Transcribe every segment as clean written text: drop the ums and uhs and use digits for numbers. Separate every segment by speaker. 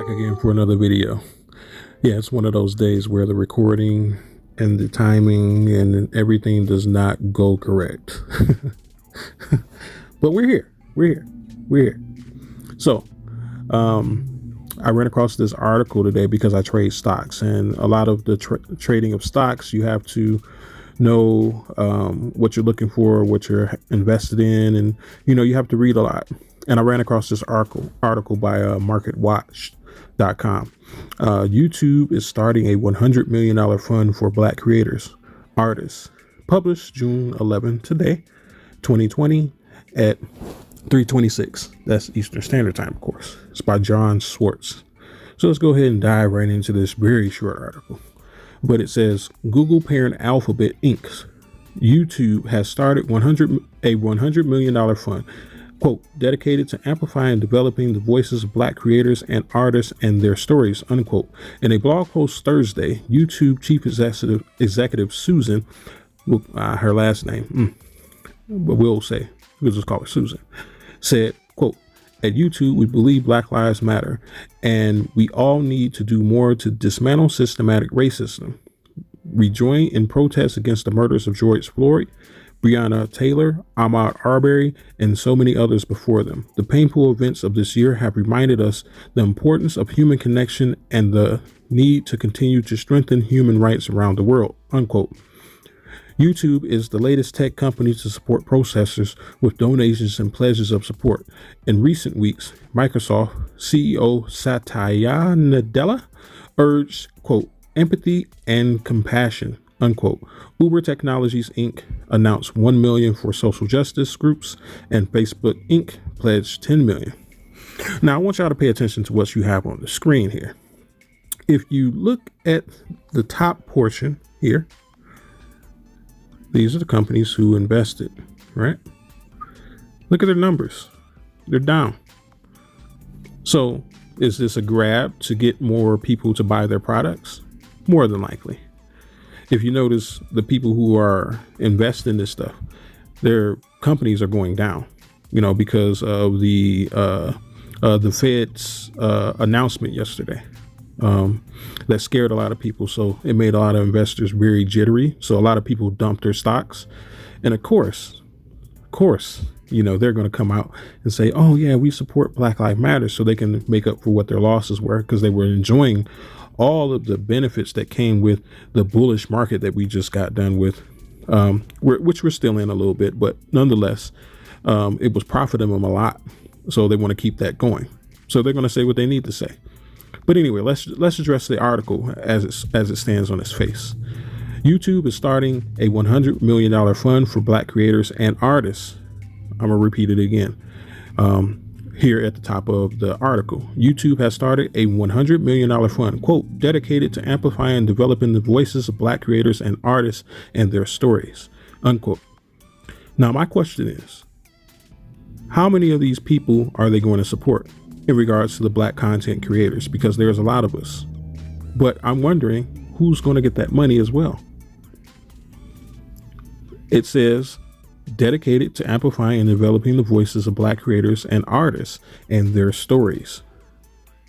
Speaker 1: Back again for another video. Yeah, it's one of those days where the recording and the timing and everything does not go correct. But we're here. We're here. So, I ran across this article today because I trade stocks, and a lot of the trading of stocks, you have to know what you're looking for, what you're invested in, and you have to read a lot. And I ran across this article by marketwatch.com. YouTube is starting a $100 million fund for Black creators, artists. Published June 11 today, 2020 at 3:26. That's Eastern Standard Time, of course. It's by John Swartz. So let's go ahead and dive right into this very short article. But it says, Google parent Alphabet Inc.'s YouTube has started a $100 million fund, quote, dedicated to amplifying and developing the voices of Black creators and artists and their stories, unquote. In a blog post Thursday, YouTube chief executive Susan, her last name, but we'll just call her Susan, said, quote, at YouTube, we believe Black lives matter, and we all need to do more to dismantle systematic racism. We join in protest against the murders of George Floyd, Breonna Taylor, Ahmaud Arbery, and so many others before them. The painful events of this year have reminded us the importance of human connection and the need to continue to strengthen human rights around the world, unquote. YouTube is the latest tech company to support protesters with donations and pledges of support. In recent weeks, Microsoft CEO Satya Nadella urged, quote, empathy and compassion, unquote. Uber Technologies Inc. announced $1 million for social justice groups, and Facebook Inc. pledged $10 million. Now, I want y'all to pay attention to what you have on the screen here. If you look at the top portion here, these are the companies who invested, right? Look at their numbers. They're down. So is this a grab to get more people to buy their products? More than likely. If you notice, the people who are investing in this stuff, their companies are going down, because of the Fed's announcement yesterday. That scared a lot of people. So it made a lot of investors very jittery. So a lot of people dumped their stocks. And of course, they're going to come out and say, oh, yeah, we support Black Lives Matter, so they can make up for what their losses were, because they were enjoying all of the benefits that came with the bullish market that we just got done with, which we're still in a little bit. But nonetheless, it was profiting them a lot. So they want to keep that going. So they're going to say what they need to say. But anyway, let's address the article as it stands on its face. YouTube is starting a $100 million fund for Black creators and artists. I'm gonna repeat it again. Here at the top of the article, YouTube has started a $100 million fund, quote, dedicated to amplifying and developing the voices of Black creators and artists and their stories, unquote. Now, my question is, how many of these people are they going to support in regards to the Black content creators? Because there's a lot of us, but I'm wondering who's going to get that money as well. It says dedicated to amplifying and developing the voices of Black creators and artists and their stories.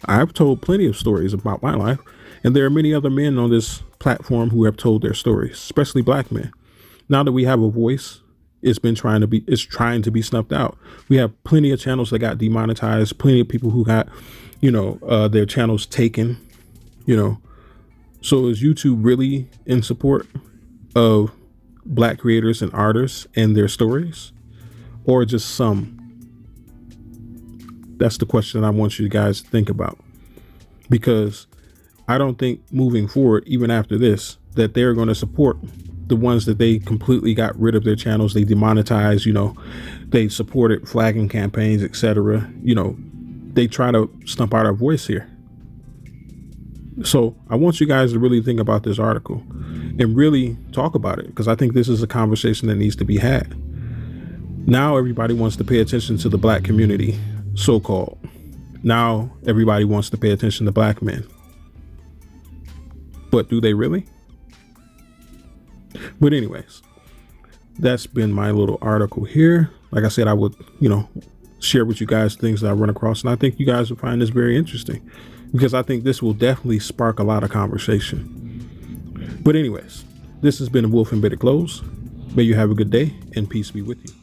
Speaker 1: I've told plenty of stories about my life, and there are many other men on this platform who have told their stories, especially Black men. Now that we have a voice, it's trying to be snuffed out. We have plenty of channels that got demonetized, plenty of people who got, their channels taken, So is YouTube really in support of Black creators and artists and their stories, or just some? That's the question I want you guys to think about, because I don't think moving forward, even after this, that they're going to support the ones that they completely got rid of their channels. They demonetized, they supported flagging campaigns, etc. They try to stump out our voice here. So I want you guys to really think about this article and really talk about it, because I think this is a conversation that needs to be had. Now everybody wants to pay attention to the Black community, so-called. Now everybody wants to pay attention to Black men. But do they really? But anyways, that's been my little article here. Like I said, I would, share with you guys things that I run across, and I think you guys will find this very interesting. because I think this will definitely spark a lot of conversation. But anyways, this has been Wolf Embedded Close. May you have a good day and peace be with you.